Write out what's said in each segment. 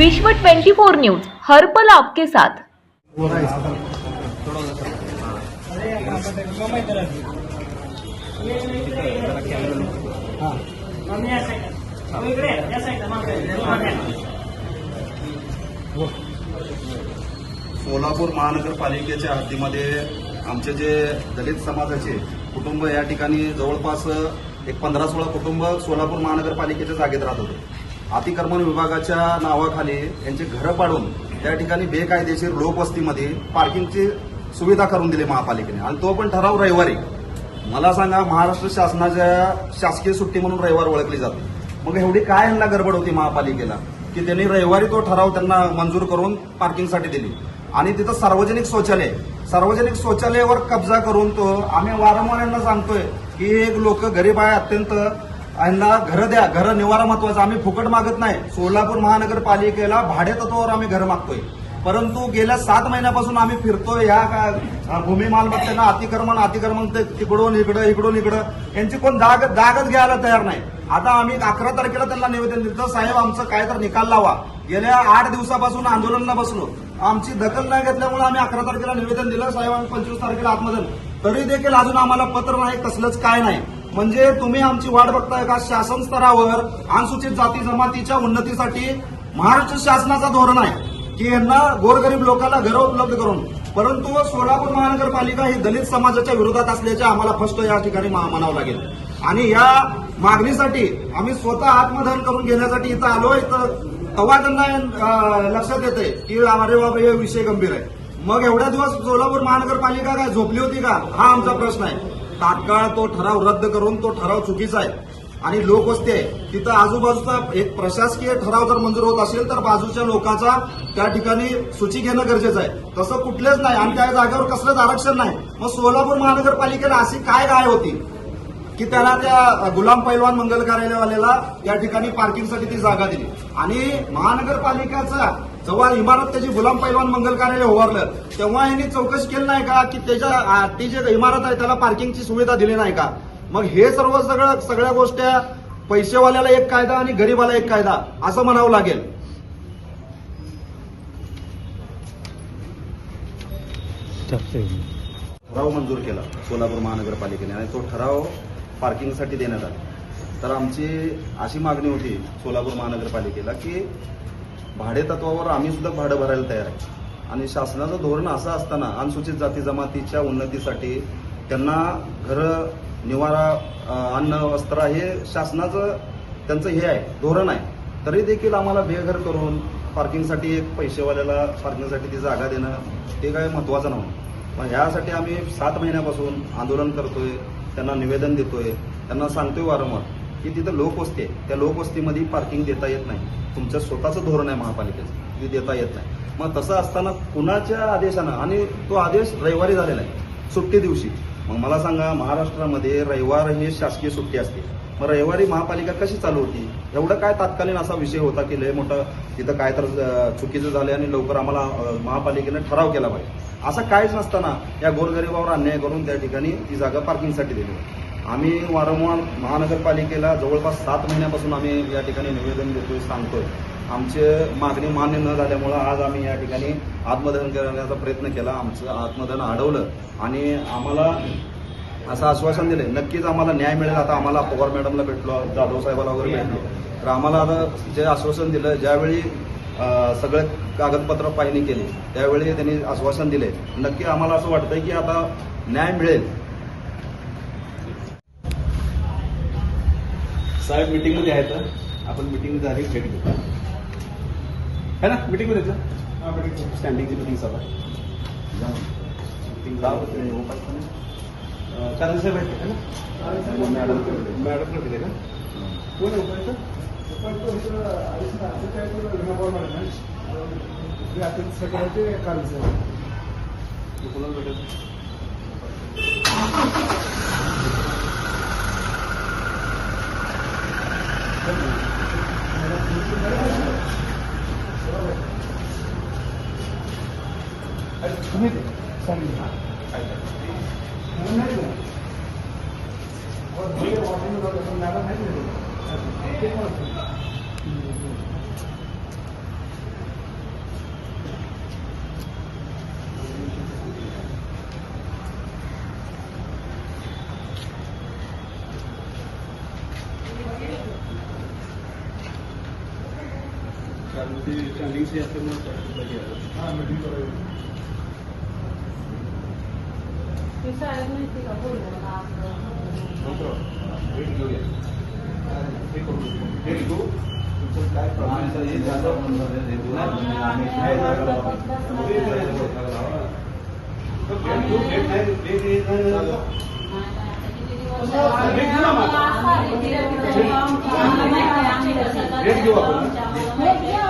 विश्व 24 न्यूज हर पल आपके साथ। सोलापूर महानगरपालिकेच्या हद्दीमध्ये आमचे जे दलित समाजाचे कुटुंब या ठिकाणी जवळपास एक 15-16 कुटुंब सोलापूर महानगरपालिकेच्या जागेत राहत होते। अतिक्रमण विभागाच्या नावाखाली यांचे घरं पाडून त्या ठिकाणी बेकायदेशीर लोकवस्तीमध्ये पार्किंगची सुविधा करून दिली महापालिकेने, आणि तो पण ठराव रविवारी। मला सांगा, महाराष्ट्र शासनाच्या शासकीय सुट्टी म्हणून रविवार ओळखली जाते, मग एवढी काय यांना गडबड होती महापालिकेला की त्यांनी रविवारी तो ठराव त्यांना मंजूर करून पार्किंगसाठी दिली। आणि तिथं सार्वजनिक शौचालयावर कब्जा करून तो आम्ही वारंवार यांना सांगतोय की एक लोक गरीब आहे, अत्यंत यांना घरं द्या, घरं निवारा महत्वाचा, आम्ही फुकट मागत नाही। सोलापूर महानगरपालिकेला भाडे तत्वावर आम्ही घर मागतोय, परंतु गेल्या 7 महिन्यापासून आम्ही फिरतोय या भूमी मालमत्तेना अतिक्रमण तिकडून इकडं यांची कोण दागच घ्यायला तयार नाही। आता आम्ही 11 तारखेला त्यांना निवेदन दिलं, साहेब आमचं काय तर निकाल लावा। गेल्या 8 दिवसापासून आंदोलनाला बसलो, आमची दखल नाही घेतल्यामुळे आम्ही 11 तारखेला निवेदन दिलं, साहेब आम्ही 25 तारखेला आत्मदन, तरी देखील अजून आम्हाला पत्र नाही, कसलंच काय नाही। म्हणजे तुम्ही आमची वाट बघताय का? शासन स्तरावर अनुसूचित जाती जमातीच्या उन्नतीसाठी महाराष्ट्र शासनाचा धोरण आहे की यांना गोरगरीब लोकांना घरं उपलब्ध करून, परंतु सोलापूर महानगरपालिका ही दलित समाजाच्या विरोधात असल्याचे आम्हाला फर्स्ट या ठिकाणी म्हणावं लागेल। आणि या मागणीसाठी आम्ही स्वतः आत्मदहन करून घेण्यासाठी इथं आलोय, तेव्हा त्यांना लक्षात येते की अरे बाबा हे विषय गंभीर आहे। मग एवढ्या दिवस सोलापूर महानगरपालिका काय झोपली होती का, हा आमचा प्रश्न आहे। तात्काळ तो ठराव रद्द करून, तो ठराव चुकीचा आहे आणि लोकवस्ती आहे तिथं आजूबाजूचा एक प्रशासकीय ठराव जर मंजूर होत असेल तर बाजूच्या लोकांचा त्या ठिकाणी सूची घेणं गरजेचं आहे, तसं कुठलेच नाही। आणि त्या जागेवर कसलंच आरक्षण नाही। मग सोलापूर महानगरपालिकेला अशी काय गाय होती की त्याला त्या गुलाम पैलवान मंगल कार्यालयवाल्याला या ठिकाणी पार्किंगसाठी ती जागा दिली, आणि महानगरपालिकेचा जेव्हा इमारत त्याची गुलाम पैलवान मंगल कार्यालय उभारलं तेव्हा यांनी चौकशी केली नाही का की ती जी इमारत आहे त्याला पार्किंगची सुविधा दिली नाही का? मग हे सगळ्या गोष्टी पैसेवाल्याला एक कायदा आणि गरीबाला एक कायदा असं म्हणावं लागेल। ठराव मंजूर केला सोलापूर महानगरपालिकेने आणि तो ठराव पार्किंगसाठी देण्यात आला। तर आमची अशी मागणी होती सोलापूर महानगरपालिकेला की भाडे तत्वावर आम्ही सुद्धा भाडं भरायला तयार आहे, आणि शासनाचं धोरण असं असताना अनुसूचित जाती जमातीच्या उन्नतीसाठी त्यांना घरं, निवारा, अन्न, वस्त्र हे शासनाचं त्यांचं हे आहे, धोरण आहे। तरी देखील आम्हाला बेघर करून पार्किंगसाठी एक पैसेवाल्याला पार्किंगसाठी ती जागा देणं हे काय महत्वाचं नव्हतं। मग ह्यासाठी आम्ही 7 महिन्यापासून आंदोलन करतोय, त्यांना निवेदन देतोय, त्यांना सांगतोय वारंवार की तिथं लोकवस्ती आहे, त्या लोकवस्तीमध्ये पार्किंग देता येत नाही, तुमचं स्वतःचं धोरण आहे महापालिकेचं, ते देता येत नाही। मग तसं असताना कुणाच्या आदेशानं, आणि तो आदेश रविवारी झालेला आहे सुट्टी दिवशी। मग मला सांगा, महाराष्ट्रामध्ये रविवार ही शासकीय सुट्टी असते, मग रविवारी महापालिका कशी चालू होती? एवढं काय तात्कालीन असा विषय होता की लय मोठं तिथं काय तर चुकीचं झालं आणि लवकर आम्हाला महापालिकेने ठराव केला पाहिजे, असं काहीच नसताना या गोरगरिबावर अन्याय करून त्या ठिकाणी ती जागा पार्किंगसाठी दिली। आम्ही वारंवार महानगरपालिकेला जवळपास 7 महिन्यापासून आम्ही या ठिकाणी निवेदन देतोय, सांगतोय। आमचे मागणी मान्य न झाल्यामुळं आज आम्ही या ठिकाणी आत्मदहन करण्याचा प्रयत्न केला, आमचं आत्मदहन अडवलं आणि आम्हाला असं आश्वासन दिलं नक्कीच आम्हाला न्याय मिळेल। आता आम्हाला पवार मॅडमला भेटलो, जाधव साहेबाला वगैरे भेटलो, तर आम्हाला आता जे आश्वासन दिलं, ज्यावेळी सगळे कागदपत्र पाहणी केली त्यावेळी त्यांनी आश्वासन दिले, नक्की आम्हाला असं वाटतंय की आता न्याय मिळेल। साहेब मीटिंगमध्ये आहेत, आपण मीटिंग झाली भेट घेऊ है ना? मीटिंगमध्ये स्टँडिंगची मीटिंग चालू आहे, कारण साहेब आहेत है ना? मॅडम दिले का? कोण आहे सगळ्याचे काल कोणाला भेटेल? तुम्ही स्टँडिंगची असल्यामुळे भेट घेऊया. हे करू. भेट घेऊ. तुमचं काय प्रॉब्लेम आहे भेट घेऊ आपण.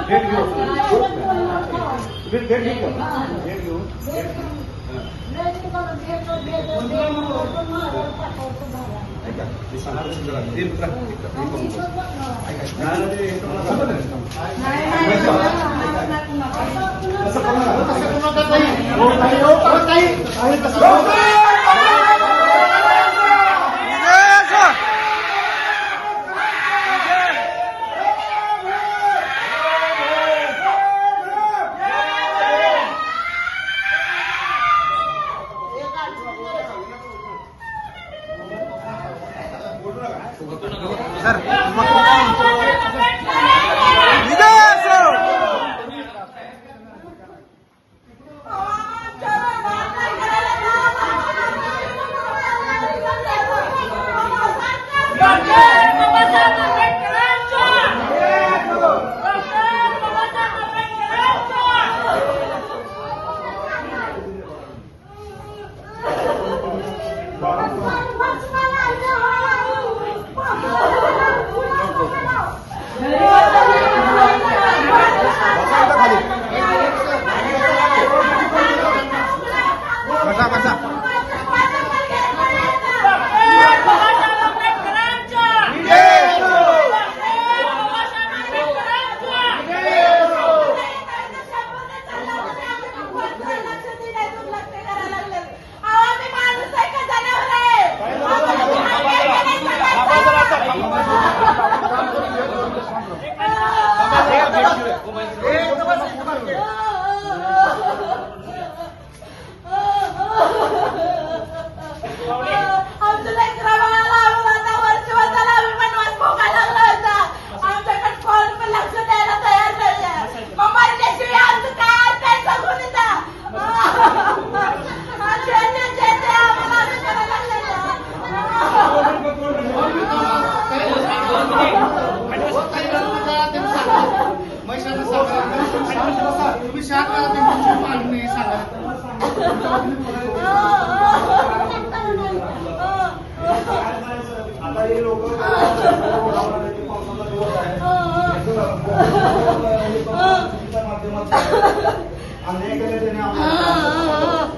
भेट घेऊ. भेट घेऊ. भेट घेऊ.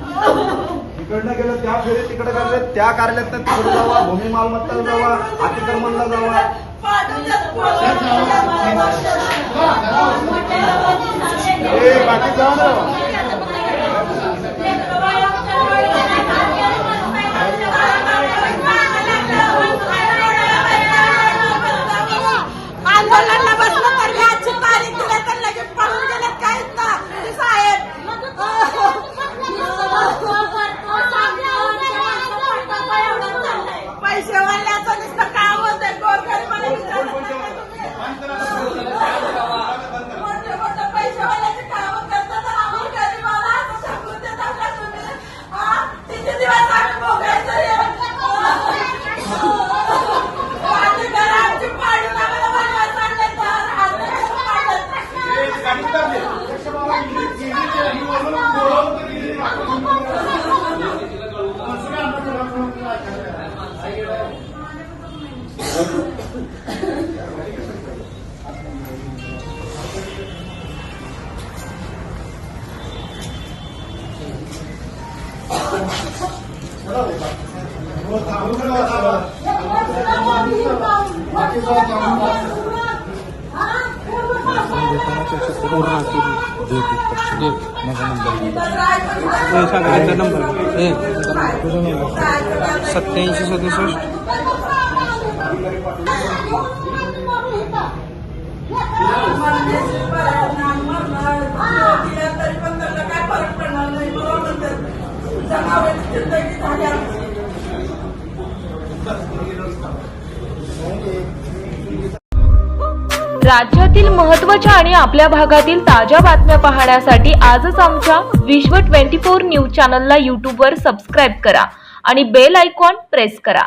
इकडनं गेलं त्या फेरी तिकडे गेले त्या कार्यालयात तिकडे जावा भूमी मालमत्ता जावा अतिक्रमणला जावा बाकी जावा ना आंदोलनाला बसलं तर याची तारीख दिली तर लगेच पळून गेले काहीच ना साहेब पैसे वाल्याचं नुसतं काम होतंय गोरगरिबाला मोठे मोठे पैसेवाल्याचे काम करतात तर आम्हाला गरीबाला असं शकून देतात का तुम्ही किती दिवस आम्ही भोगायचं नंबर 8767 तरी पण त्यांना काय फरक पडणार नाही बरोबर जनावरांची जिंदगी झाली राज्यातील महत्त्वाच्या आणि आपल्या भागातील ताज्या बातम्या पाहण्यासाठी आजच आमच्या विश्व 24 न्यूज चॅनलला यूट्यूबवर सबस्क्राईब करा आणि बेल आयकॉन प्रेस करा.